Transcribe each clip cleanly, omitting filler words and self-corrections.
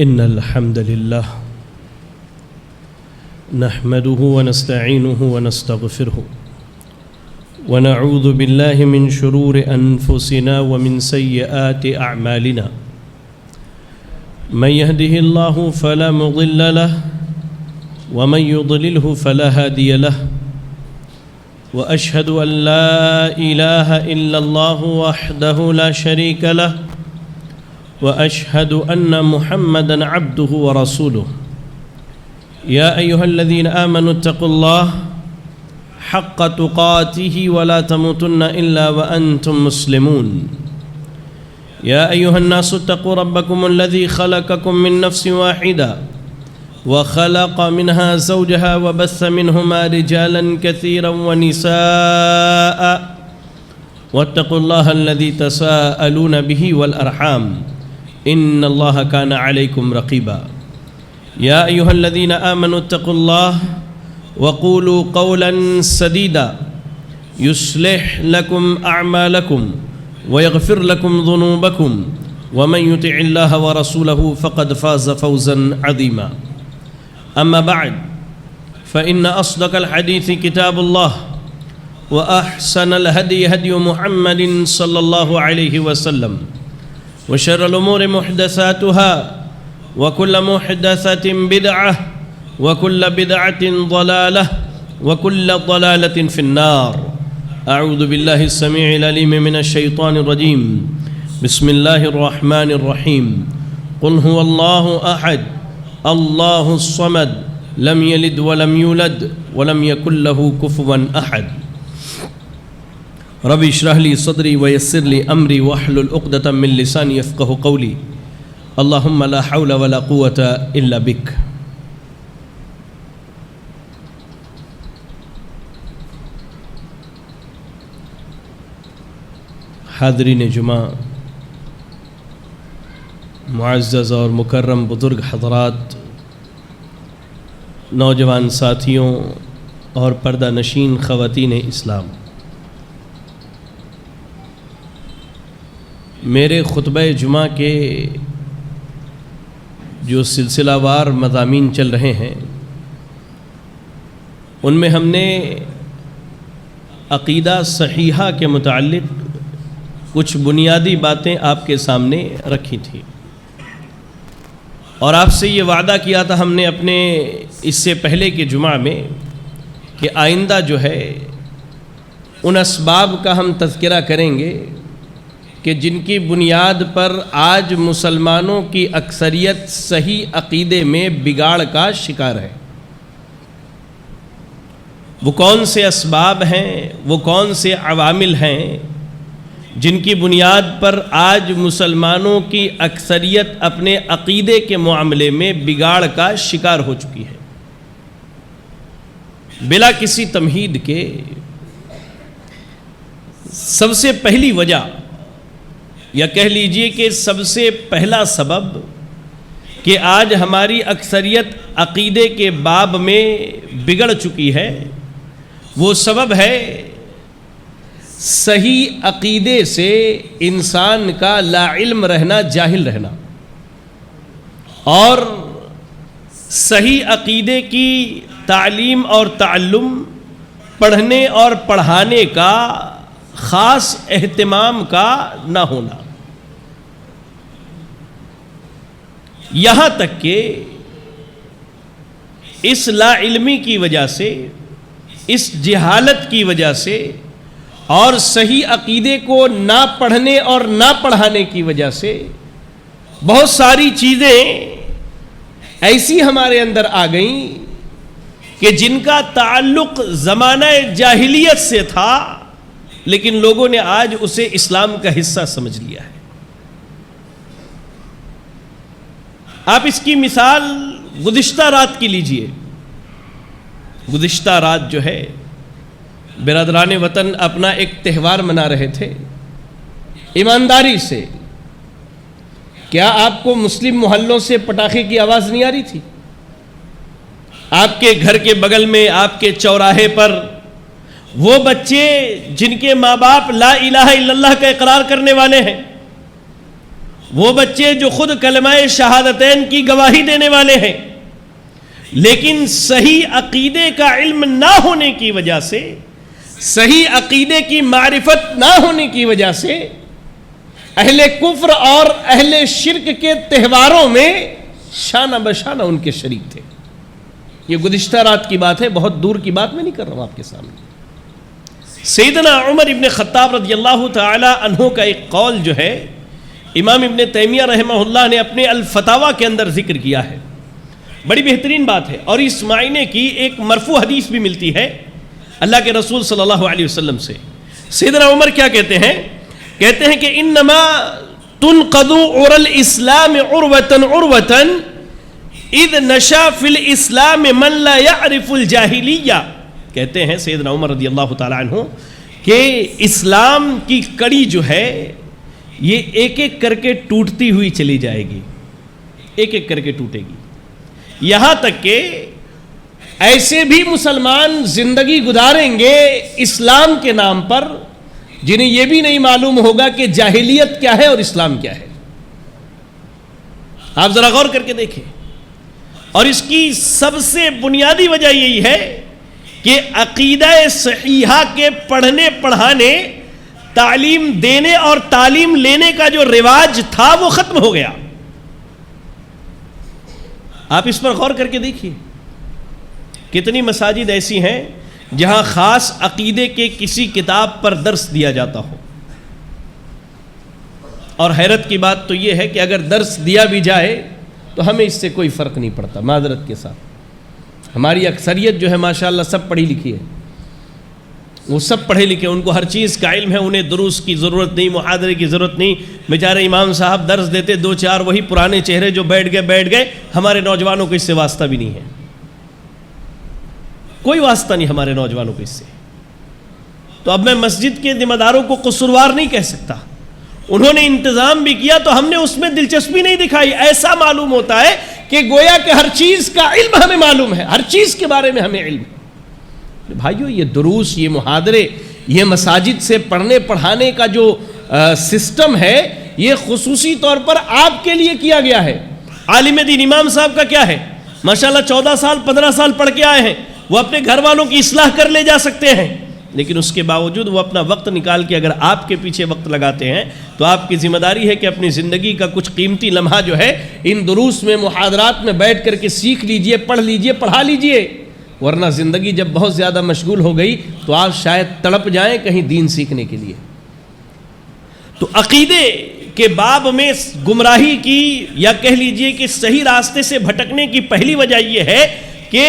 إن الحمد لله نحمده ونستعينه ونستغفره ونعوذ بالله من شرور أنفسنا ومن سيئات أعمالنا من يهده الله فلا مضل له ومن يضلله فلا هادي له وأشهد أن لا إله إلا الله وحده لا شريك له وأشهد أن محمدًا عبده ورسوله يا أيها الذين آمنوا اتقوا الله حق تقاته ولا تموتن إلا وأنتم مسلمون يا أيها الناس اتقوا ربكم الذي خلقكم من نفس واحدة وخلق منها زوجها وبث منهما رجالا كثيرا ونساء واتقوا الله الذي تساءلون به والأرحام إن الله كان عليكم رقيبا يا أيها الذين آمنوا اتقوا الله وقولوا قولا سديدا يصلح لكم أعمالكم ويغفر لكم ذنوبكم ومن يطع الله ورسوله فقد فاز فوزا عظيما أما بعد فإن أصدق الحديث كتاب الله وأحسن الهدي هدي محمد صلى الله عليه وسلم وشر الأمور محدثاتها وكل محدثة بدعة وكل بدعة ضلالة وكل ضلالة في النار أعوذ بالله السميع العليم من الشيطان الرجيم بسم الله الرحمن الرحيم قل هو الله أحد الله الصمد لم يلد ولم يولد ولم يكن له كفوا أحد رب اشرح لي صدري ويسر لي أمري واحلل عقدة من لساني يفقهوا قولي اللهم لا حول ولا قوة إلا بك. حاضرین جمعہ، معزز اور مکرم بزرگ حضرات، نوجوان ساتھیوں اور پردہ نشین خواتین اسلام، میرے خطبہ جمعہ کے جو سلسلہ وار مضامین چل رہے ہیں ان میں ہم نے عقیدہ صحیحہ کے متعلق کچھ بنیادی باتیں آپ کے سامنے رکھی تھی اور آپ سے یہ وعدہ کیا تھا ہم نے اپنے اس سے پہلے کے جمعہ میں کہ آئندہ جو ہے ان اسباب کا ہم تذکرہ کریں گے کہ جن کی بنیاد پر آج مسلمانوں کی اکثریت صحیح عقیدے میں بگاڑ کا شکار ہے۔ وہ کون سے اسباب ہیں، وہ کون سے عوامل ہیں جن کی بنیاد پر آج مسلمانوں کی اکثریت اپنے عقیدے کے معاملے میں بگاڑ کا شکار ہو چکی ہے۔ بلا کسی تمہید کے سب سے پہلی وجہ، یا کہہ لیجئے کہ سب سے پہلا سبب کہ آج ہماری اکثریت عقیدے کے باب میں بگڑ چکی ہے، وہ سبب ہے صحیح عقیدے سے انسان کا لا علم رہنا، جاہل رہنا، اور صحیح عقیدے کی تعلیم اور تعلم، پڑھنے اور پڑھانے کا خاص اہتمام کا نہ ہونا، یہاں تک کہ اس لا علمی کی وجہ سے، اس جہالت کی وجہ سے اور صحیح عقیدے کو نہ پڑھنے اور نہ پڑھانے کی وجہ سے بہت ساری چیزیں ایسی ہمارے اندر آ گئیں کہ جن کا تعلق زمانہ جاہلیت سے تھا، لیکن لوگوں نے آج اسے اسلام کا حصہ سمجھ لیا ہے۔ آپ اس کی مثال گزشتہ رات کی لیجئے۔ گزشتہ رات جو ہے برادران وطن اپنا ایک تہوار منا رہے تھے ایمانداری سے۔ کیا آپ کو مسلم محلوں سے پٹاخے کی آواز نہیں آ رہی تھی؟ آپ کے گھر کے بغل میں، آپ کے چوراہے پر وہ بچے جن کے ماں باپ لا الہ الا اللہ کا اقرار کرنے والے ہیں، وہ بچے جو خود کلمہ شہادتین کی گواہی دینے والے ہیں لیکن صحیح عقیدے کا علم نہ ہونے کی وجہ سے، صحیح عقیدے کی معرفت نہ ہونے کی وجہ سے اہل کفر اور اہل شرک کے تہواروں میں شانہ بشانہ ان کے شریک تھے۔ یہ گزشتہ رات کی بات ہے، بہت دور کی بات میں نہیں کر رہا ہوں آپ کے سامنے۔ سیدنا عمر ابن خطاب رضی اللہ تعالی عنہ کا ایک قول جو ہے امام ابن تیمیہ رحمہ اللہ نے اپنے الفتاویٰ کے اندر ذکر کیا ہے، بڑی بہترین بات ہے، اور اس معنی کی ایک مرفوع حدیث بھی ملتی ہے اللہ کے رسول صلی اللہ علیہ وسلم سے۔ سیدنا عمر کیا کہتے ہیں کہ انما تنقض عر الاسلام عروة عروة اذ نشا فی الاسلام من لا يعرف الجاہلیہ۔ کہتے ہیں سیدنا عمر رضی اللہ تعالی عنہ کہ اسلام کی کڑی جو ہے یہ ایک ایک کر کے ٹوٹتی ہوئی چلی جائے گی، ایک ایک کر کے ٹوٹے گی، یہاں تک کہ ایسے بھی مسلمان زندگی گزاریں گے اسلام کے نام پر جنہیں یہ بھی نہیں معلوم ہوگا کہ جاہلیت کیا ہے اور اسلام کیا ہے۔ آپ ذرا غور کر کے دیکھیں، اور اس کی سب سے بنیادی وجہ یہی ہے کہ عقیدہ صحیحہ کے پڑھنے پڑھانے، تعلیم دینے اور تعلیم لینے کا جو رواج تھا وہ ختم ہو گیا۔ آپ اس پر غور کر کے دیکھیے، کتنی مساجد ایسی ہیں جہاں خاص عقیدے کے کسی کتاب پر درس دیا جاتا ہو، اور حیرت کی بات تو یہ ہے کہ اگر درس دیا بھی جائے تو ہمیں اس سے کوئی فرق نہیں پڑتا۔ معذرت کے ساتھ ہماری اکثریت جو ہے ماشاءاللہ سب پڑھی لکھی ہے، وہ سب پڑھے لکھے، ان کو ہر چیز کا علم ہے، انہیں دروس کی ضرورت نہیں، محاضرے کی ضرورت نہیں۔ بیچارے امام صاحب درس دیتے، دو چار وہی پرانے چہرے جو بیٹھ گئے، ہمارے نوجوانوں کو اس سے واسطہ بھی نہیں ہے، کوئی واسطہ نہیں ہمارے نوجوانوں کو اس سے۔ تو اب میں مسجد کے ذمہ داروں کو قصوروار نہیں کہہ سکتا، انہوں نے انتظام بھی کیا تو ہم نے اس میں دلچسپی نہیں دکھائی۔ ایسا معلوم ہوتا ہے کہ گویا کہ ہر چیز کا علم ہمیں معلوم ہے، ہر چیز کے بارے میں ہمیں علم ہے۔ بھائیو، یہ دروس، یہ محاضرے، یہ مساجد سے پڑھنے پڑھانے کا جو سسٹم ہے یہ خصوصی طور پر آپ کے لیے کیا گیا ہے۔ عالم دین امام صاحب کا کیا ہے، ماشاءاللہ 14 سال 15 سال پڑھ کے آئے ہیں، وہ اپنے گھر والوں کی اصلاح کر لے جا سکتے ہیں، لیکن اس کے باوجود وہ اپنا وقت نکال کے اگر آپ کے پیچھے وقت لگاتے ہیں تو آپ کی ذمہ داری ہے کہ اپنی زندگی کا کچھ قیمتی لمحہ جو ہے ان دروس میں، محاضرات میں بیٹھ کر کے سیکھ لیجئے، پڑھ لیجئے، پڑھا لیجئے، ورنہ زندگی جب بہت زیادہ مشغول ہو گئی تو آپ شاید تڑپ جائیں کہیں دین سیکھنے کے لیے۔ تو عقیدے کے باب میں گمراہی کی، یا کہہ لیجئے کہ صحیح راستے سے بھٹکنے کی پہلی وجہ یہ ہے کہ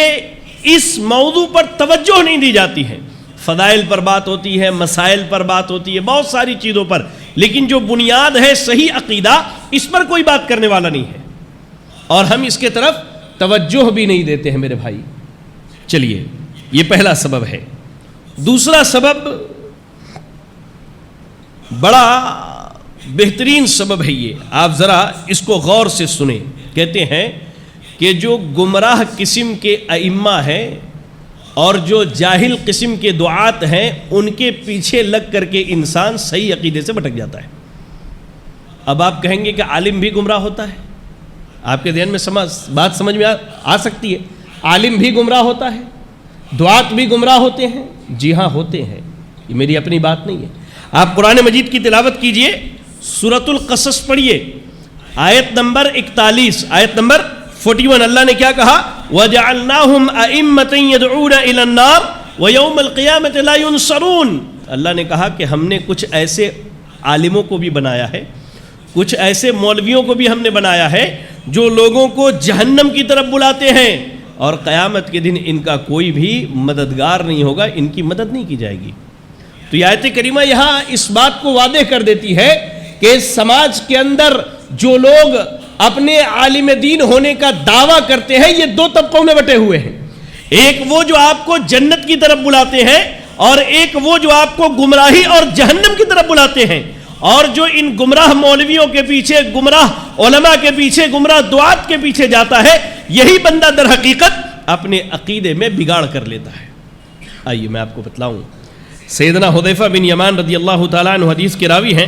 اس موضوع پر توجہ نہیں دی جاتی ہے۔ فضائل پر بات ہوتی ہے، مسائل پر بات ہوتی ہے، بہت ساری چیزوں پر، لیکن جو بنیاد ہے صحیح عقیدہ، اس پر کوئی بات کرنے والا نہیں ہے، اور ہم اس کے طرف توجہ بھی نہیں دیتے ہیں میرے بھائی۔ چلیے، یہ پہلا سبب ہے۔ دوسرا سبب بڑا بہترین سبب ہے، یہ آپ ذرا اس کو غور سے سنیں۔ کہتے ہیں کہ جو گمراہ قسم کے ائمہ ہیں اور جو جاہل قسم کے دعات ہیں، ان کے پیچھے لگ کر کے انسان صحیح عقیدے سے بھٹک جاتا ہے۔ اب آپ کہیں گے کہ عالم بھی گمراہ ہوتا ہے، آپ کے ذہن میں بات سمجھ میں آ سکتی ہے، عالم بھی گمراہ ہوتا ہے، دعات بھی گمراہ ہوتے ہیں؟ جی ہاں، ہوتے ہیں، یہ میری اپنی بات نہیں ہے۔ آپ قرآن مجید کی تلاوت کیجئے، سورۃ القصص پڑھیے، آیت نمبر 41، آیت نمبر 41، اللہ نے کیا کہا؟ وَجَعَلْنَاهُمْ أَئِمَّةً يَدْعُونَ إِلَى النَّارِ وَيَوْمَ الْقِيَامَةِ لَا يُنصَرُونَ۔ اللہ نے کہا کہ ہم نے کچھ ایسے عالموں کو بھی بنایا ہے، کچھ ایسے مولویوں کو بھی ہم نے بنایا ہے جو لوگوں کو جہنم کی طرف بلاتے ہیں، اور قیامت کے دن ان کا کوئی بھی مددگار نہیں ہوگا، ان کی مدد نہیں کی جائے گی۔ تو یہ آیت کریمہ یہاں اس بات کو واضح کر دیتی ہے کہ سماج کے اندر جو لوگ اپنے عالم دین ہونے کا دعویٰ کرتے ہیں، یہ دو طبقوں میں بٹے ہوئے ہیں۔ ایک وہ جو آپ کو جنت کی طرف بلاتے ہیں، اور ایک وہ جو آپ کو گمراہی اور جہنم کی طرف بلاتے ہیں۔ اور جو ان گمراہ مولویوں کے پیچھے، گمراہ علماء کے پیچھے، گمراہ دعات کے پیچھے جاتا ہے، یہی بندہ در حقیقت اپنے عقیدے میں بگاڑ کر لیتا ہے۔ آئیے میں آپ کو بتلاؤں، سیدنا حذیفہ بن یمان رضی اللہ تعالیٰ عنہ حدیث کے راوی ہیں،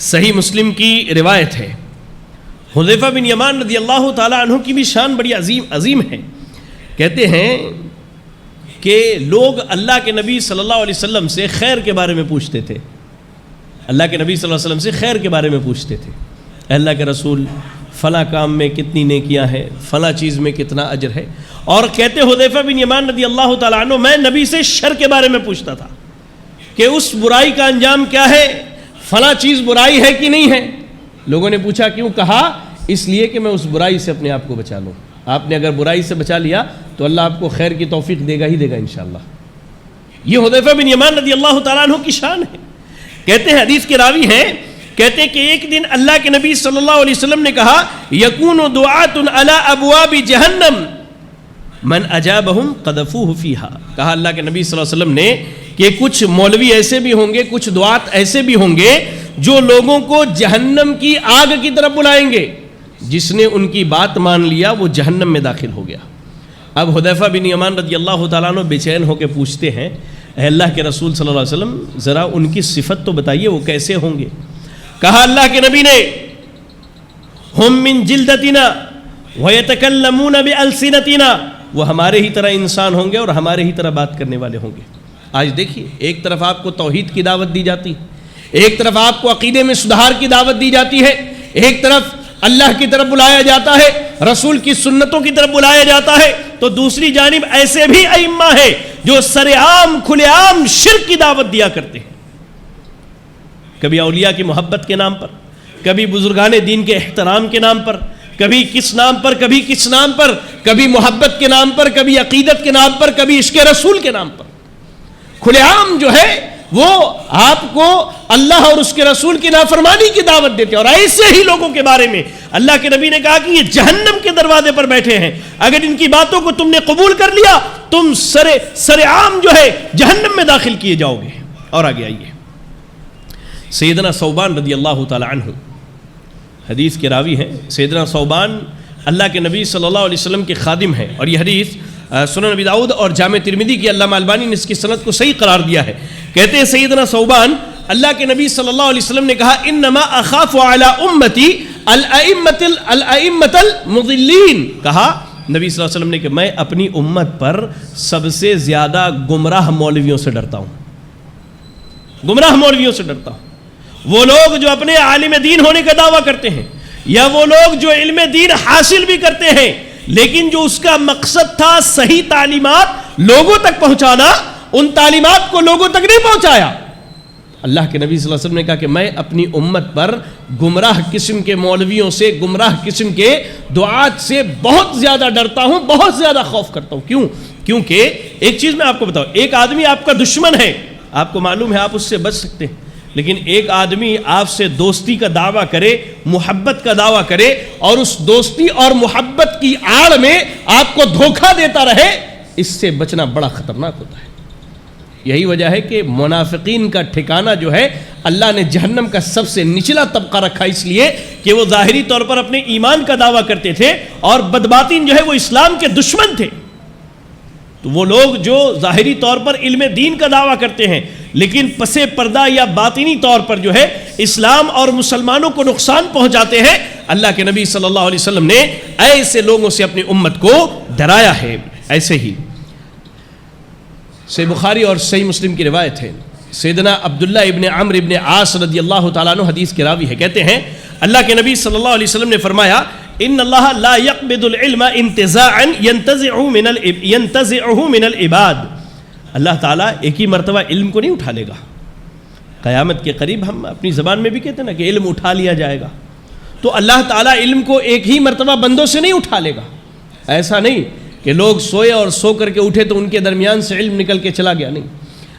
صحیح مسلم کی روایت ہے، حذیفہ بن یمان رضی اللہ تعالیٰ عنہ کی بھی شان بڑی عظیم ہے. کہتے ہیں کہ لوگ اللہ کے نبی صلی اللہ علیہ وسلم سے خیر کے بارے میں پوچھتے تھے. اللہ کے نبی صلی اللہ علیہ وسلم سے خیر کے بارے میں پوچھتے تھے. اللہ کے رسول فلاں کام میں کتنی نیکیاں ہیں، فلاں چیز میں کتنا اجر ہے. اور کہتے حذیفہ بن یمان رضی اللہ تعالیٰ عنہ میں نبی سے شر کے بارے میں پوچھتا تھا کہ اس برائی کا انجام کیا ہے، فلاں چیز برائی ہے کہ نہیں ہے. لوگوں نے پوچھا کیوں؟ کہا اس لیے کہ میں اس برائی سے اپنے آپ کو بچا لوں. آپ نے اگر برائی سے بچا لیا تو اللہ آپ کو خیر کی توفیق دے گا ہی دے گا انشاءاللہ. یہ حذیفہ بن یمان رضی اللہ تعالیٰ عنہ کی شان ہے. کہتے ہیں حدیث کے راوی ہیں، کہتے ہیں کہ ایک دن اللہ کے نبی صلی اللہ علیہ وسلم نے کہا یکون دعات علی ابواب جہنم من اجابہم قذفوہ فیہا. کہا اللہ کے نبی صلی اللہ علیہ وسلم نے کہ کچھ مولوی ایسے بھی ہوں گے، کچھ دعات ایسے بھی ہوں گے جو لوگوں کو جہنم کی آگ کی طرف بلائیں گے. جس نے ان کی بات مان لیا وہ جہنم میں داخل ہو گیا. اب حذیفہ بن یمان رضی اللہ تعالیٰ عنہ بے چین ہو کے پوچھتے ہیں اے اللہ کے رسول صلی اللہ علیہ وسلم ذرا ان کی صفت تو بتائیے، وہ کیسے ہوں گے. کہا اللہ کے نبی نے ہم من جلدتنا ویتکلمون بالسنتنا، وہ ہمارے ہی طرح انسان ہوں گے اور ہمارے ہی طرح بات کرنے والے ہوں گے. آج دیکھیے ایک طرف آپ کو توحید کی دعوت دی جاتی ہے، ایک طرف آپ کو عقیدے میں سدھار کی دعوت دی جاتی ہے، ایک طرف اللہ کی طرف بلایا جاتا ہے، رسول کی سنتوں کی طرف بلایا جاتا ہے، تو دوسری جانب ایسے بھی ائمہ ہیں جو سر عام کھلے عام شرک کی دعوت دیا کرتے ہیں. کبھی اولیاء کی محبت کے نام پر، کبھی بزرگان دین کے احترام کے نام پر، کبھی کس نام پر، کبھی کس نام پر، کبھی محبت کے نام پر، کبھی عقیدت کے نام پر، کبھی عشق رسول کے نام پر. کھلے عام جو ہے وہ آپ کو اللہ اور اس کے رسول کی نافرمانی کی دعوت دیتے ہیں. اور ایسے ہی لوگوں کے بارے میں اللہ کے نبی نے کہا کہ یہ جہنم کے دروازے پر بیٹھے ہیں، اگر ان کی باتوں کو تم نے قبول کر لیا تم سر عام جو ہے جہنم میں داخل کیے جاؤ گے. اور آگے آئیے، سیدنا ثوبان رضی اللہ تعالی عنہ حدیث کے راوی ہیں. سیدنا ثوبان اللہ کے نبی صلی اللہ علیہ وسلم کے خادم ہیں، اور یہ حدیث سنن ابی داؤد اور جامع ترمذی کی علامہ البانی نے اس کی سند کو صحیح قرار دیا ہے. کہتے ہیں سیدنا ثوبان اللہ کے نبی صلی اللہ علیہ وسلم نے کہا انما اخاف علی امتی الائمۃ المضلین. کہا نبی صلی اللہ علیہ وسلم نے کہ میں اپنی امت پر سب سے زیادہ گمراہ مولویوں سے ڈرتا ہوں. گمراہ مولویوں سے ڈرتا ہوں. وہ لوگ جو اپنے عالم دین ہونے کا دعویٰ کرتے ہیں، یا وہ لوگ جو علم دین حاصل بھی کرتے ہیں لیکن جو اس کا مقصد تھا صحیح تعلیمات لوگوں تک پہنچانا، ان تعلیمات کو لوگوں تک نہیں پہنچایا. اللہ کے نبی صلی اللہ علیہ وسلم نے کہا کہ میں اپنی امت پر گمراہ قسم کے مولویوں سے، گمراہ قسم کے دعات سے بہت زیادہ ڈرتا ہوں، بہت زیادہ خوف کرتا ہوں. کیوں؟ کیونکہ ایک چیز میں آپ کو بتاؤں، ایک آدمی آپ کا دشمن ہے، آپ کو معلوم ہے آپ اس سے بچ سکتے ہیں، لیکن ایک آدمی آپ سے دوستی کا دعویٰ کرے، محبت کا دعویٰ کرے، اور اس دوستی اور محبت کی آڑ میں آپ کو دھوکہ دیتا رہے، اس سے بچنا بڑا خطرناک ہوتا ہے. یہی وجہ ہے کہ منافقین کا ٹھکانہ جو ہے اللہ نے جہنم کا سب سے نچلا طبقہ رکھا، اس لیے کہ وہ ظاہری طور پر اپنے ایمان کا دعویٰ کرتے تھے اور بدباطن جو ہے وہ اسلام کے دشمن تھے. تو وہ لوگ جو ظاہری طور پر علم دین کا دعویٰ کرتے ہیں لیکن پس پردہ یا باطنی طور پر جو ہے اسلام اور مسلمانوں کو نقصان پہنچاتے ہیں، اللہ کے نبی صلی اللہ علیہ وسلم نے ایسے لوگوں سے اپنی امت کو ڈرایا ہے. ایسے ہی صحیح بخاری اور صحیح مسلم کی روایت ہے، سیدنا عبداللہ ابن عمرو ابن عاص رضی اللہ تعالیٰ عنہ حدیث کے راوی ہے. کہتے ہیں اللہ کے نبی صلی اللہ علیہ وسلم نے فرمایا ان اللہ لا يقبض العلم انتزاعا ينتزعه من العباد. اللہ تعالیٰ ایک ہی مرتبہ علم کو نہیں اٹھا لے گا. قیامت کے قریب ہم اپنی زبان میں بھی کہتے ہیں نا کہ علم اٹھا لیا جائے گا، تو اللہ تعالیٰ علم کو ایک ہی مرتبہ بندوں سے نہیں اٹھا لے گا. ایسا نہیں کہ لوگ سوئے اور سو کر کے اٹھے تو ان کے درمیان سے علم نکل کے چلا گیا، نہیں.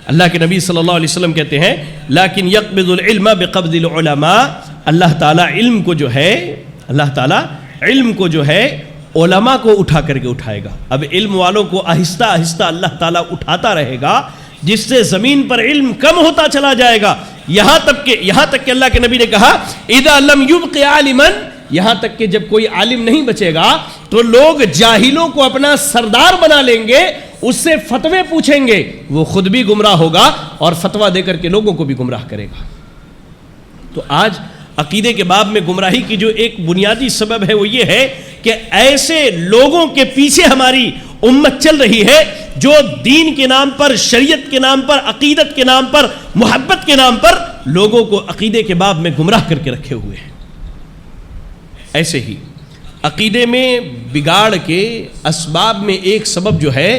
اللہ کے نبی صلی اللہ علیہ وسلم کہتے ہیں لیکن یقبض العلم بقبض العلماء. اللہ تعالیٰ علم کو جو ہے، اللہ تعالیٰ علم کو جو ہے علماء کو اٹھا کر کے اٹھائے گا. اب علم والوں کو آہستہ آہستہ اللہ تعالیٰ اٹھاتا رہے گا، جس سے زمین پر علم کم ہوتا چلا جائے گا، یہاں تک کہ اللہ کے نبی نے کہا اذا لم يبق عالما، یہاں تک کہ جب کوئی عالم نہیں بچے گا تو لوگ جاہلوں کو اپنا سردار بنا لیں گے، اس سے فتوے پوچھیں گے، وہ خود بھی گمراہ ہوگا اور فتویٰ دے کر کے لوگوں کو بھی گمراہ کرے گا. تو آج عقیدے کے باب میں گمراہی کی جو ایک بنیادی سبب ہے وہ یہ ہے کہ ایسے لوگوں کے پیچھے ہماری امت چل رہی ہے جو دین کے نام پر، شریعت کے نام پر، عقیدت کے نام پر، محبت کے نام پر لوگوں کو عقیدے کے باب میں گمراہ کر کے رکھے ہوئے ہیں۔ ایسے ہی عقیدے میں بگاڑ کے اسباب میں ایک سبب جو ہے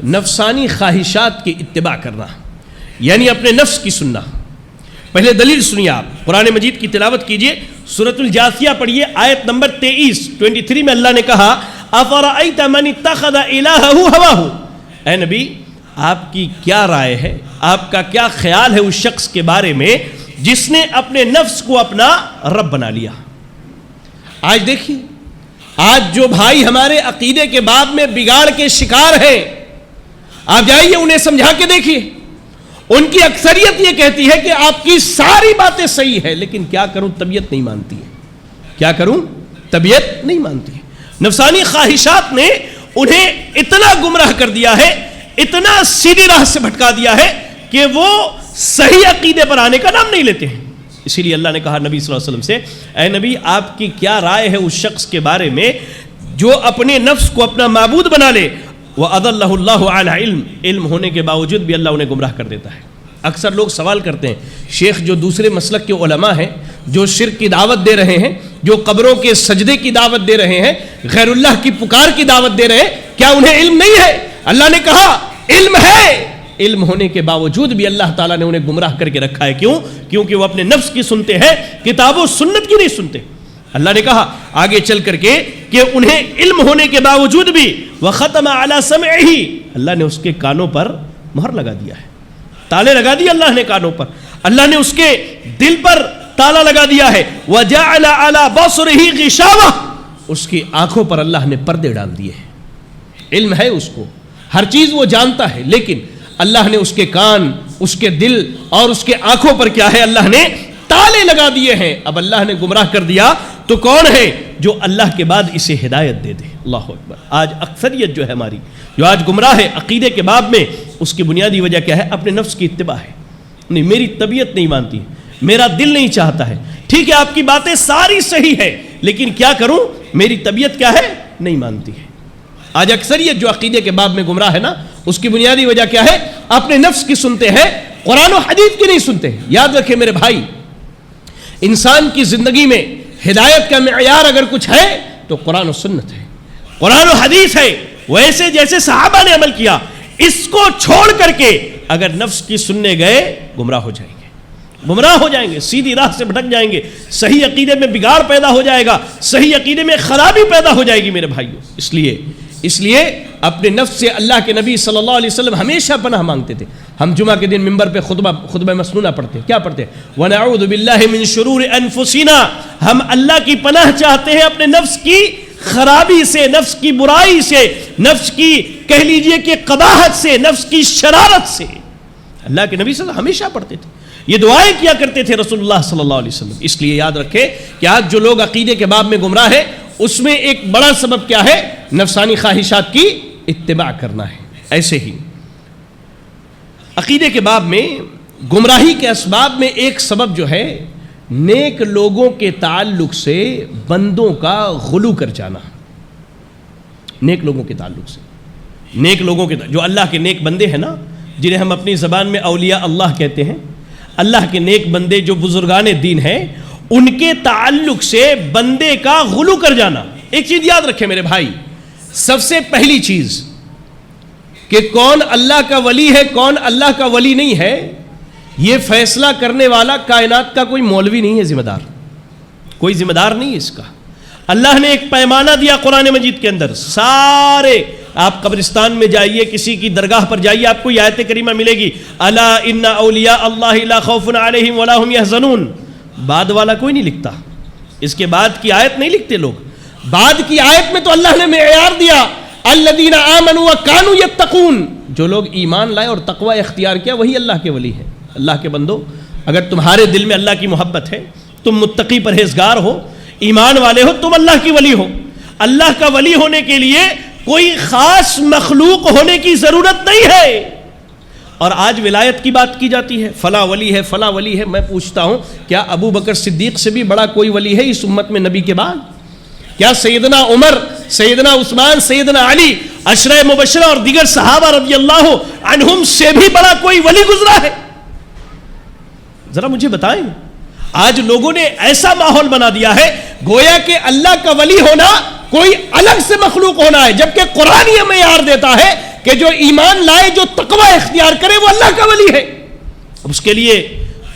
نفسانی خواہشات کی اتباع کرنا، یعنی اپنے نفس کی سننا۔ پہلے دلیل سنیے، آپ قرآن مجید کی تلاوت کیجئے، سورۃ الجاثیہ پڑھیے، آیت نمبر 23 میں اللہ نے کہا افرأیت من اتخذ الہہ ہواہ، اے نبی آپ کی کیا رائے ہے، آپ کا کیا خیال ہے اس شخص کے بارے میں جس نے اپنے نفس کو اپنا رب بنا لیا۔ آج دیکھیے، آج جو بھائی ہمارے عقیدے کے باب میں بگاڑ کے شکار ہیں، آپ جائیے انہیں سمجھا کے دیکھیے، ان کی اکثریت یہ کہتی ہے کہ آپ کی ساری باتیں صحیح ہے، لیکن کیا کروں طبیعت نہیں مانتی ہے، کیا کروں طبیعت نہیں مانتی ہے۔ نفسانی خواہشات نے انہیں اتنا گمراہ کر دیا ہے، اتنا سیدھی راہ سے بھٹکا دیا ہے کہ وہ صحیح عقیدے پر آنے کا نام نہیں لیتے ہیں۔ اسی لیے اللہ نے کہا نبی صلی اللہ علیہ وسلم سے، اے نبی آپ کی کیا رائے ہے اس شخص کے بارے میں جو اپنے نفس کو اپنا معبود بنا لے، وَأَضَلَّهُ اللَّهُ عَلَى عِلْمٍ، علم ہونے کے باوجود بھی اللہ انہیں گمراہ کر دیتا ہے۔ اکثر لوگ سوال کرتے ہیں، شیخ جو دوسرے مسلک کے علماء ہیں، جو شرک کی دعوت دے رہے ہیں، جو قبروں کے سجدے کی دعوت دے رہے ہیں، غیر اللہ کی پکار کی دعوت دے رہے ہیں، کیا انہیں علم نہیں ہے؟ اللہ نے کہا علم ہے، علم ہونے کے باوجود بھی اللہ تعالیٰ نے انہیں گمراہ کر کے رکھا ہے۔ کیوں؟ کیونکہ وہ اپنے نفس کی سنتے ہیں، کتاب و سنت کی نہیں سنتے۔ اللہ نے کہا آگے چل کر کے کہ انہیں علم ہونے کے باوجود بھی وختم علی سمعہ، اللہ نے اس کے کانوں پر مہر لگا دیا ہے، تالے لگا دیا اللہ نے کانوں پر، اللہ نے اس کے دل پر تالا لگا دیا ہے، وجعل علی بصرہ غشاوہ، اس کی آنکھوں پر اللہ نے پردے ڈال دیے ہیں۔ علم ہے اس کو، ہر چیز وہ جانتا ہے، لیکن اللہ نے اس کے کان، اس کے دل اور اس کے آنکھوں پر کیا ہے، اللہ نے تالے لگا دیے ہیں۔ اب اللہ نے گمراہ کر دیا تو کون ہے جو اللہ کے بعد اسے ہدایت دے دے؟ اللہ اکبر۔ آج اکثریت جو ہے ہماری، جو آج گمراہ ہے عقیدے کے باب میں، اس کی بنیادی وجہ کیا ہے؟ اپنے نفس کی اتباع ہے۔ نہیں، میری طبیعت نہیں مانتی، میرا دل نہیں چاہتا ہے، ٹھیک ہے آپ کی باتیں ساری صحیح ہے، لیکن کیا کروں، میری طبیعت کیا ہے، نہیں مانتی ہے۔ آج اکثریت جو عقیدے کے باب میں گمراہ ہے نا، اس کی بنیادی وجہ کیا ہے؟ اپنے نفس کی سنتے ہیں، قرآن و حدیث کی نہیں سنتے۔ یاد رکھیں میرے بھائی، انسان کی زندگی میں ہدایت کا معیار اگر کچھ ہے تو قرآن و سنت ہے، قرآن و حدیث ہے۔ ویسے جیسے صحابہ نے عمل کیا، اس کو چھوڑ کر کے اگر نفس کی سننے گئے، گمراہ ہو جائیں گے، گمراہ ہو جائیں گے، سیدھی راہ سے بھٹک جائیں گے، صحیح عقیدے میں بگاڑ پیدا ہو جائے گا، صحیح عقیدے میں خرابی پیدا ہو جائے گی میرے بھائیوں۔ اس لیے اپنے نفس سے اللہ کے نبی صلی اللہ علیہ وسلم ہمیشہ پناہ مانگتے تھے۔ ہم جمعہ کے دن منبر پہ خطبہ مسنونہ پڑھتے ہیں، کیا پڑھتے ہیں؟ وَنَعُوذُ بِاللَّهِ مِن شُرُورِ أَنفُسِنَا، ہم اللہ کی پناہ چاہتے ہیں اپنے نفس کی خرابی سے، نفس کی برائی سے، نفس کی کہہ لیجئے کہ قباحت سے، نفس کی شرارت سے۔ اللہ کے نبی صلی اللہ علیہ وسلم ہمیشہ پڑھتے تھے، یہ دعائیں کیا کرتے تھے رسول اللہ صلی اللہ علیہ وسلم۔ اس لیے یاد رکھے کہ آج جو لوگ عقیدے کے باب میں گمراہ ہیں، اس میں ایک بڑا سبب کیا ہے؟ نفسانی خواہشات کی اتباع کرنا ہے۔ ایسے ہی عقیدے کے باب میں گمراہی کے اسباب میں ایک سبب جو ہے نیک لوگوں کے تعلق سے بندوں کا غلو کر جانا۔ نیک لوگوں کے تعلق سے، نیک لوگوں کے جو اللہ کے نیک بندے ہیں نا، جنہیں ہم اپنی زبان میں اولیاء اللہ کہتے ہیں، اللہ کے نیک بندے جو بزرگان دین ہیں، ان کے تعلق سے بندے کا غلو کر جانا۔ ایک چیز یاد رکھیں میرے بھائی، سب سے پہلی چیز کہ کون اللہ کا ولی ہے، کون اللہ کا ولی نہیں ہے، یہ فیصلہ کرنے والا کائنات کا کوئی مولوی نہیں ہے ذمہ دار، کوئی ذمہ دار نہیں ہے اس کا۔ اللہ نے ایک پیمانہ دیا قرآن مجید کے اندر، سارے آپ قبرستان میں جائیے، کسی کی درگاہ پر جائیے، آپ کو یہ آیت کریمہ ملے گی، الا ان اولیاء اللہ لا خوف علیہم ولا هم يحزنون۔ بعد والا کوئی نہیں لکھتا، اس کے بعد کی آیت نہیں لکھتے لوگ۔ بعد کی آیت میں تو اللہ نے معیار دیا، الذین آمنوا وکانوا یتقون، جو لوگ ایمان لائے اور تقوی اختیار کیا وہی اللہ کے ولی ہیں۔ اللہ کے بندو، اگر تمہارے دل میں اللہ کی محبت ہے، تم متقی پرہیزگار ہو، ایمان والے ہو، تم اللہ کی ولی ہو۔ اللہ کا ولی ہونے کے لیے کوئی خاص مخلوق ہونے کی ضرورت نہیں ہے، اور آج ولایت کی بات کی جاتی ہے، فلاں ولی ہے فلاں ولی ہے. میں پوچھتا ہوں کیا ابو بکر صدیق سے بھی بڑا کوئی ولی ہے اس امت میں نبی کے بعد؟ کیا سیدنا عمر، سیدنا عثمان، سیدنا علی، عشرہ مبشرہ اور دیگر صحابہ رضی اللہ عنہم سے بھی بڑا کوئی ولی گزرا ہے؟ ذرا مجھے بتائیں. آج لوگوں نے ایسا ماحول بنا دیا ہے گویا کہ اللہ کا ولی ہونا کوئی الگ سے مخلوق ہونا ہے، جبکہ قرآن یہ معیار دیتا ہے کہ جو ایمان لائے، جو تقوی اختیار کرے، وہ اللہ کا ولی ہے. اب اس کے لیے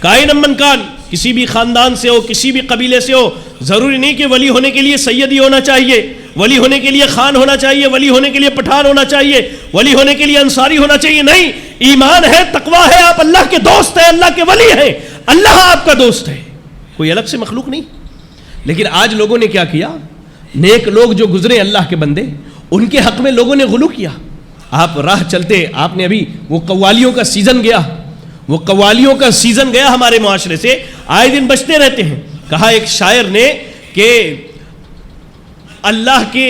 کائن من کان، کسی بھی خاندان سے ہو، کسی بھی قبیلے سے ہو، ضروری نہیں کہ ولی ہونے کے لیے سیدی ہونا چاہیے، ولی ہونے کے لیے خان ہونا چاہیے، ولی ہونے کے لیے پٹھان ہونا چاہیے، ولی ہونے کے لیے انصاری ہونا چاہیے. نہیں، ایمان ہے، تقوی ہے، آپ اللہ کے دوست ہیں، اللہ کے ولی ہیں، اللہ آپ کا دوست ہے، کوئی الگ سے مخلوق نہیں. لیکن آج لوگوں نے کیا کیا؟ نیک لوگ جو گزرے اللہ کے بندے، ان کے حق میں لوگوں نے غلو کیا. آپ راہ چلتے، آپ نے ابھی وہ قوالیوں کا سیزن گیا، وہ قوالیوں کا سیزن گیا ہمارے معاشرے سے، آئے دن بچتے رہتے ہیں. کہا ایک شاعر نے کہ اللہ کے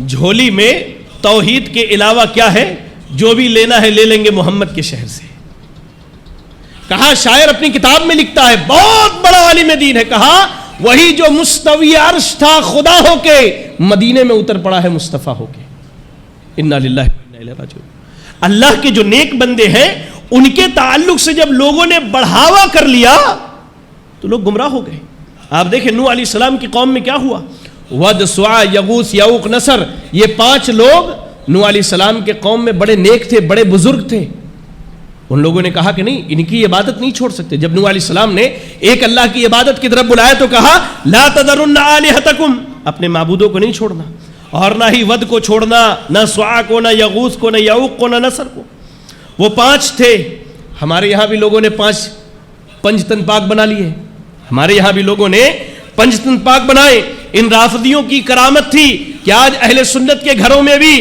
جھولی میں توحید کے علاوہ کیا ہے، جو بھی لینا ہے لے لیں گے محمد کے شہر سے. کہا شاعر اپنی کتاب میں لکھتا ہے، بہت بڑا عالم دین ہے، کہا وہی جو مستوی عرش تھا خدا ہو کے مدینے میں اتر پڑا ہے مصطفیٰ ہو کے. انا للہ و انا الیہ راجعون. اللہ کے جو نیک بندے ہیں ان کے تعلق سے جب لوگوں نے بڑھاوا کر لیا تو لوگ گمراہ ہو گئے. آپ دیکھیں نوح علیہ السلام کی قوم میں کیا ہوا، ود، سواع، یغوث، یعوق، نصر، یہ 5 لوگ نوح علیہ السلام کے قوم میں بڑے نیک تھے، بڑے بزرگ تھے. ان لوگوں نے کہا کہ نہیں، ان کی عبادت نہیں چھوڑ سکتے. جب نوح علیہ السلام نے ایک اللہ کی عبادت کی طرف بلایا تو کہا لا تذرن آلہتکم، اپنے معبودوں کو نہیں چھوڑنا، اور نہ ہی ود کو چھوڑنا، نہ سواع کو، نہ یغوث کو، نہ یعوق کو، نہ نصر کو. وہ 5 تھے. ہمارے یہاں بھی لوگوں نے 5 پنجتن پاک بنا لیے، ہمارے یہاں بھی لوگوں نے پنجتن پاک بنائے. ان رافضیوں کی کرامت تھی کہ آج اہل سنت کے گھروں میں بھی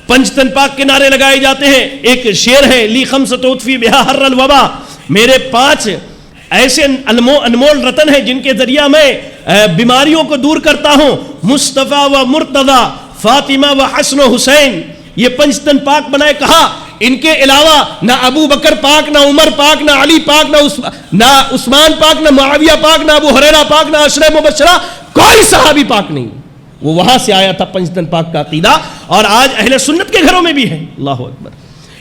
پنجتن پاک کے نعرے لگائے جاتے ہیں. ایک شعر ہے، لی خمسۃ اطفی بہا حر الوبا، میرے 5 ایسے انمول رتن ہیں جن کے ذریعہ میں بیماریوں کو دور کرتا ہوں، مصطفیٰ و مرتضیٰ، فاطمہ و حسن و حسین. یہ پنجتن پاک بنائے. کہا ان کے علاوہ نہ ابو بکر پاک، نہ عمر پاک، نہ علی پاک، نہ عثمان پاک، نہ معاویہ پاک، نہ ابو ہریرہ پاک، نہ عشرہ مبشرہ، کوئی صحابی پاک نہیں. وہ وہاں سے آیا تھا پنجتن پاک کا عقیدہ، اور آج اہل سنت کے گھروں میں بھی ہے. اللہ اکبر.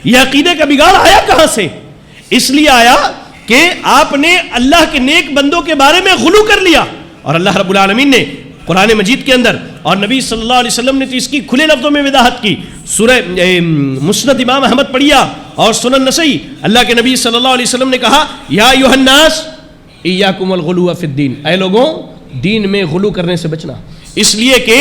یہ عقیدے کا بگاڑ آیا کہاں سے؟ اس لیے آیا کہ آپ نے اللہ کے نیک بندوں کے بارے میں غلو کر لیا. اور اللہ رب العالمین نے قرآن مجید کے اندر، اور نبی صلی اللہ علیہ وسلم نے تو اس کی کھلے لفظوں میں وضاحت کی. سورہ مسند امام احمد پڑھیا اور سنن نسائی، اللہ کے نبی صلی اللہ علیہ وسلم نے کہا یا ایھا الناس ایاکم الغلو فی الدین، اے لوگوں دین میں غلو کرنے سے بچنا. اس لیے کہ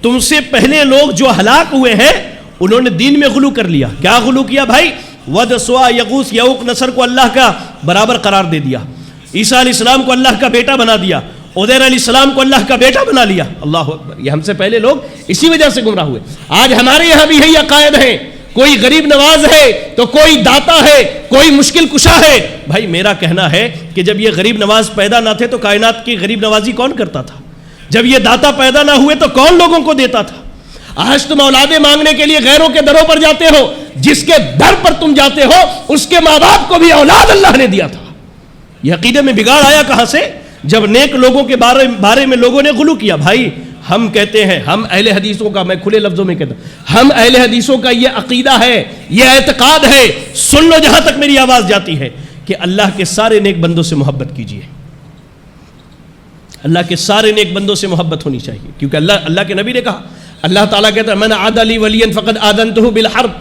تم سے پہلے لوگ جو ہلاک ہوئے ہیں انہوں نے دین میں غلو کر لیا. کیا غلو کیا بھائی؟ ود، سواع، یغوث، یعوق، نصر کو اللہ کا برابر قرار دے دیا، عیسیٰ علیہ السلام کو اللہ کا بیٹا بنا دیا، عزیر علیہ السلام کو اللہ کا بیٹا بنا لیا. اللہ اکبر. یہ ہم سے پہلے لوگ اسی وجہ سے گمراہ ہوئے. آج ہمارے یہاں بھی یہی عقائد ہیں. کوئی غریب نواز ہے تو کوئی داتا ہے، کوئی مشکل کشا ہے. بھائی میرا کہنا ہے کہ جب یہ غریب نواز پیدا نہ تھے تو کائنات کی غریب نوازی کون کرتا تھا؟ جب یہ داتا پیدا نہ ہوئے تو کون لوگوں کو دیتا تھا؟ آج تم اولادیں مانگنے کے لیے غیروں کے دروں پر جاتے ہو، جس کے در پر تم جاتے ہو اس کے ماں باپ کو بھی اولاد اللہ نے دیا تھا. یہ عقیدے میں بگاڑ آیا کہاں سے؟ جب نیک لوگوں کے بارے میں لوگوں نے غلو کیا. بھائی ہم کہتے ہیں، ہم اہل حدیثوں کا، میں کھلے لفظوں میں کہتا ہوں، ہم اہل حدیثوں کا یہ عقیدہ ہے، یہ اعتقاد ہے، سن لو جہاں تک میری آواز جاتی ہے، کہ اللہ کے سارے نیک بندوں سے محبت کیجیے. اللہ کے سارے نیک بندوں سے محبت ہونی چاہیے، کیونکہ اللہ کے نبی نے کہا، اللہ تعالیٰ کہتا ہے من عاد لی ولیا فقد آذنتہ بالحرب،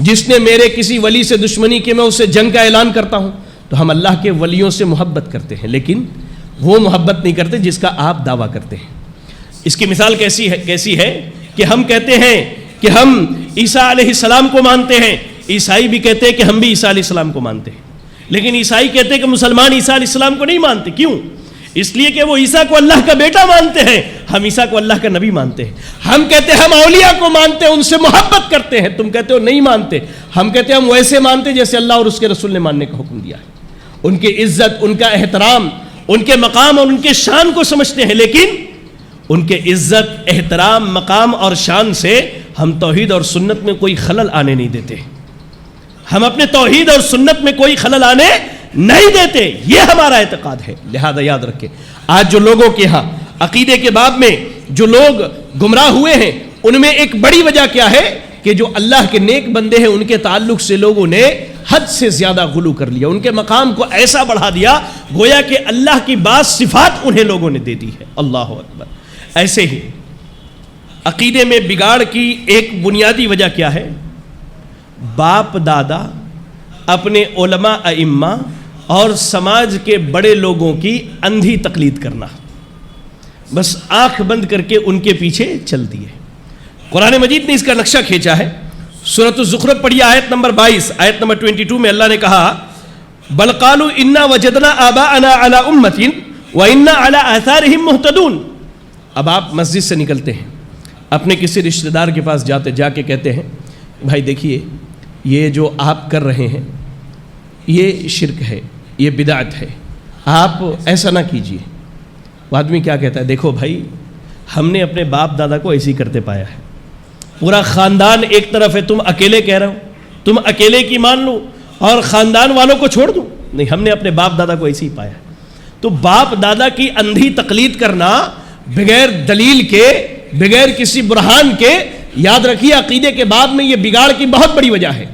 جس نے میرے کسی ولی سے دشمنی کی میں اسے جنگ کا اعلان کرتا ہوں. تو ہم اللہ کے ولیوں سے محبت کرتے ہیں، لیکن وہ محبت نہیں کرتے جس کا آپ دعویٰ کرتے ہیں. اس کی مثال کیسی ہے کہ ہم کہتے ہیں کہ ہم عیسیٰ علیہ السلام کو مانتے ہیں، عیسائی بھی کہتے ہیں کہ ہم بھی عیسیٰ علیہ السلام کو مانتے ہیں، لیکن عیسائی کہتے ہیں کہ مسلمان عیسیٰ علیہ السلام کو نہیں مانتے. کیوں؟ اس لیے کہ وہ عیسیٰ کو اللہ کا بیٹا مانتے ہیں، ہم عیسیٰ کو اللہ کا نبی مانتے ہیں. ہم کہتے ہیں ہم اولیاء کو مانتے ہیں، ان سے محبت کرتے ہیں، تم کہتے ہو نہیں مانتے. ہم کہتے ہیں ہم ویسے مانتے جیسے اللہ اور اس کے رسول نے ماننے کا حکم دیا ہے. ان کی عزت، ان کا احترام، ان کے مقام اور ان کے شان کو سمجھتے ہیں، لیکن ان کے عزت، احترام، مقام اور شان سے ہم توحید اور سنت میں کوئی خلل آنے نہیں دیتے. ہم اپنے توحید اور سنت میں کوئی خلل آنے نہیں دیتے، یہ ہمارا اعتقاد ہے۔ لہذا یاد رکھیں، آج جو لوگوں کے ہاں عقیدے کے باب میں جو لوگ گمراہ ہوئے ہیں، ان میں ایک بڑی وجہ کیا ہے کہ جو اللہ کے نیک بندے ہیں ان کے تعلق سے لوگوں نے حد سے زیادہ غلو کر لیا، ان کے مقام کو ایسا بڑھا دیا گویا کہ اللہ کی بعض صفات انہیں لوگوں نے دے دی ہے۔ اللہ اکبر۔ ایسے ہی عقیدے میں بگاڑ کی ایک بنیادی وجہ کیا ہے؟ باپ دادا، اپنے علماء ائمہ اور سماج کے بڑے لوگوں کی اندھی تقلید کرنا، بس آنکھ بند کر کے ان کے پیچھے چل دیے۔ قرآن مجید نے اس کا نقشہ کھینچا ہے۔ سورۃ الزخرف پڑھیے، آیت نمبر 22، آیت نمبر 22 میں اللہ نے کہا بل قالوا انا وجدنا آباءنا على امة وانا على آثارهم مهتدون۔ اب آپ مسجد سے نکلتے ہیں، اپنے کسی رشتہ دار کے پاس جا کے کہتے ہیں بھائی دیکھیے یہ جو آپ کر رہے ہیں یہ شرک ہے، یہ بدعت ہے، آپ ایسا نہ کیجیے۔ وہ آدمی کیا کہتا ہے؟ دیکھو بھائی ہم نے اپنے باپ دادا کو ایسے ہی کرتے پایا ہے، پورا خاندان ایک طرف ہے، تم اکیلے کہہ رہے ہو، تم اکیلے کی مان لو اور خاندان والوں کو چھوڑ دو؟ نہیں، ہم نے اپنے باپ دادا کو ایسے ہی پایا ہے۔ تو باپ دادا کی اندھی تقلید کرنا بغیر دلیل کے، بغیر کسی برہان کے، یاد رکھیے عقیدے کے باب میں یہ بگاڑ کی بہت بڑی وجہ ہے،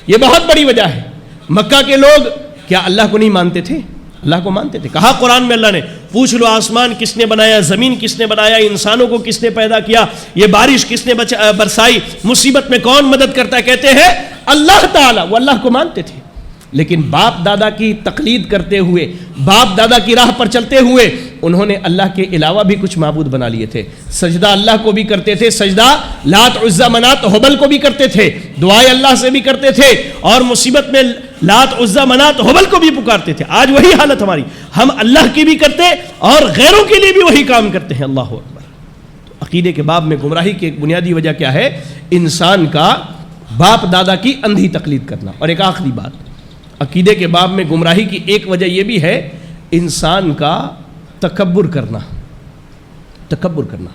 یہ بہت بڑی وجہ ہے۔ مکہ کے لوگ کیا اللہ کو نہیں مانتے تھے؟ اللہ کو مانتے تھے۔ کہا قرآن میں اللہ نے پوچھ لو آسمان کس نے بنایا، زمین کس نے بنایا، انسانوں کو کس نے پیدا کیا، یہ بارش کس نے برسائی، مصیبت میں کون مدد کرتا ہے؟ کہتے ہیں اللہ تعالیٰ، وہ اللہ کو مانتے تھے۔ لیکن باپ دادا کی تقلید کرتے ہوئے، باپ دادا کی راہ پر چلتے ہوئے انہوں نے اللہ کے علاوہ بھی کچھ معبود بنا لیے تھے۔ سجدہ اللہ کو بھی کرتے تھے، سجدہ لات عزا منات حبل کو بھی کرتے تھے، دعائیں اللہ سے بھی کرتے تھے، اور مصیبت میں لات عزا منات حبل کو بھی پکارتے تھے۔ آج وہی حالت ہماری، ہم اللہ کی بھی کرتے اور غیروں کے لیے بھی وہی کام کرتے ہیں۔ اللہ اکبر۔ تو عقیدے کے باب میں گمراہی کی ایک بنیادی وجہ کیا ہے؟ انسان کا باپ دادا کی اندھی تقلید کرنا۔ اور ایک آخری بات، عقیدے کے باب میں گمراہی کی ایک وجہ یہ بھی ہے انسان کا تکبر کرنا۔ تکبر کرنا،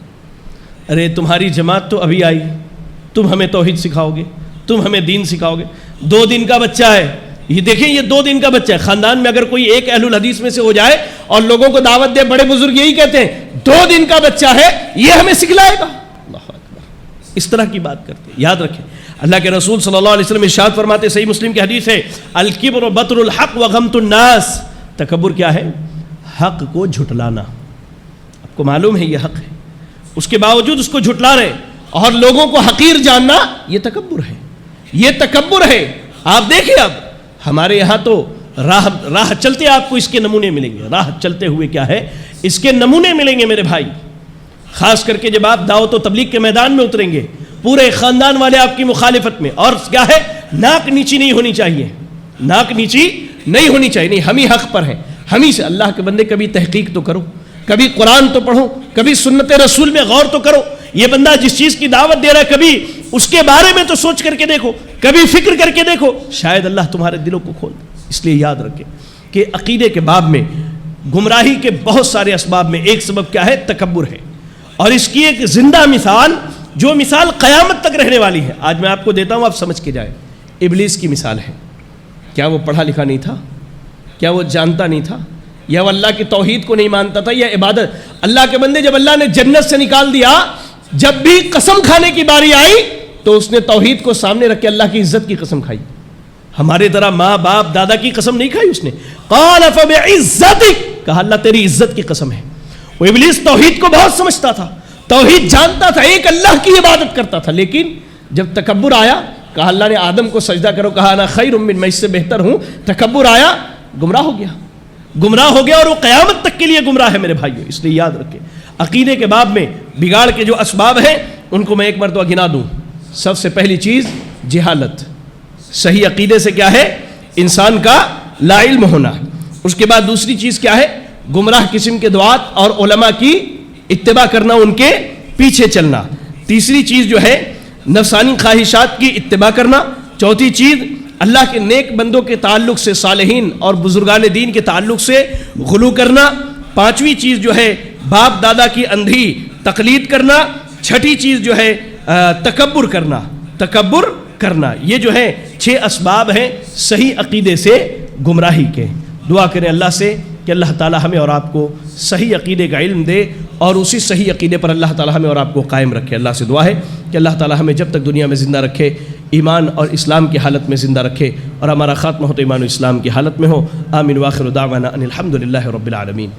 ارے تمہاری جماعت تو ابھی آئی، تم ہمیں توحید سکھاؤ گے، تم ہمیں دین سکھاؤ گے، 2 دن کا بچہ ہے، یہ دیکھیں یہ 2 دن کا بچہ ہے۔ خاندان میں اگر کوئی ایک اہل الحدیث میں سے ہو جائے اور لوگوں کو دعوت دے، بڑے بزرگ یہی کہتے ہیں 2 دن کا بچہ ہے یہ ہمیں سکھلائے گا۔ اللہ اکبر، اس طرح کی بات کرتے ہیں۔ یاد رکھیں اللہ کے رسول صلی اللہ علیہ وسلم ارشاد فرماتے، صحیح مسلم کی حدیث ہے، الکبر بطر الحق وغمط الناس۔ تکبر کیا ہے؟ حق کو جھٹلانا۔ آپ کو معلوم ہے یہ حق ہے، اس کے باوجود اس کو جھٹلا رہے اور لوگوں کو حقیر جاننا، یہ تکبر ہے، یہ تکبر ہے۔ آپ دیکھیں اب ہمارے یہاں تو راہ چلتے آپ کو اس کے نمونے ملیں گے، راہ چلتے ہوئے کیا ہے اس کے نمونے ملیں گے میرے بھائی۔ خاص کر کے جب آپ دعوت و تبلیغ کے میدان میں اتریں گے، پورے خاندان والے آپ کی مخالفت میں، اور کیا ہے ناک نیچی نہیں ہونی چاہیے، ناک نیچی نہیں ہونی چاہیے، نہیں ہم ہی حق پر ہیں، ہم ہی سے۔ اللہ کے بندے کبھی تحقیق تو کرو، کبھی قرآن تو پڑھو، کبھی سنت رسول میں غور تو کرو۔ یہ بندہ جس چیز کی دعوت دے رہا ہے کبھی اس کے بارے میں تو سوچ کر کے دیکھو، کبھی فکر کر کے دیکھو، شاید اللہ تمہارے دلوں کو کھول دے۔ اس لیے یاد رکھیں کہ عقیدے کے باب میں گمراہی کے بہت سارے اسباب میں ایک سبب کیا ہے؟ تکبر ہے، اور اس کی ایک زندہ مثال، جو مثال قیامت تک رہنے والی ہے، آج میں آپ کو دیتا ہوں، آپ سمجھ کے جائیں۔ ابلیس کی مثال ہے۔ کیا وہ پڑھا لکھا نہیں تھا؟ کیا وہ جانتا نہیں تھا؟ یا وہ اللہ کی توحید کو نہیں مانتا تھا؟ یا عبادت؟ اللہ کے بندے جب اللہ نے جنت سے نکال دیا، جب بھی قسم کھانے کی باری آئی تو اس نے توحید کو سامنے رکھ کے اللہ کی عزت کی قسم کھائی۔ ہمارے طرح ماں باپ دادا کی قسم نہیں کھائی اس نے۔ قال فبعزتک، کہا اللہ تیری عزت کی قسم ہے۔ وہ ابلیس توحید کو بہت سمجھتا تھا، توحید جانتا تھا، ایک اللہ کی عبادت کرتا تھا، لیکن جب تکبر آیا، کہا اللہ نے آدم کو سجدہ کرو، کہا انا خیر من، میں اس سے بہتر ہوں۔ تکبر آیا، گمراہ ہو گیا، گمراہ ہو گیا، اور وہ قیامت تک کے لیے گمراہ ہے میرے بھائیو۔ اس لیے یاد رکھیں عقیدے کے باب میں بگاڑ کے جو اسباب ہیں ان کو میں ایک مرتبہ گنا دوں۔ سب سے پہلی چیز جہالت، صحیح عقیدے سے کیا ہے؟ انسان کا لا علم ہونا۔ اس کے بعد دوسری چیز کیا ہے؟ گمراہ قسم کے دعات اور علماء کی اتباع کرنا، ان کے پیچھے چلنا۔ تیسری چیز جو ہے نفسانی خواہشات کی اتباع کرنا۔ چوتھی چیز اللہ کے نیک بندوں کے تعلق سے، صالحین اور بزرگان دین کے تعلق سے غلو کرنا۔ پانچویں چیز جو ہے باپ دادا کی اندھی تقلید کرنا۔ چھٹی چیز جو ہے تکبر کرنا، تکبر کرنا، یہ جو ہے 6 اسباب ہیں صحیح عقیدے سے گمراہی کے۔ دعا کریں اللہ سے کہ اللہ تعالی ہمیں اور آپ کو صحیح عقیدے کا علم دے اور اسی صحیح عقیدے پر اللہ تعالی ہمیں اور آپ کو قائم رکھے۔ اللہ سے دعا ہے کہ اللہ تعالی ہمیں جب تک دنیا میں زندہ رکھے ایمان اور اسلام کی حالت میں زندہ رکھے، اور ہمارا خاتمہ ہو تو ایمان و اسلام کی حالت میں ہو۔ آمین۔ وآخر دعوانا ان الحمد للہ رب العالمین۔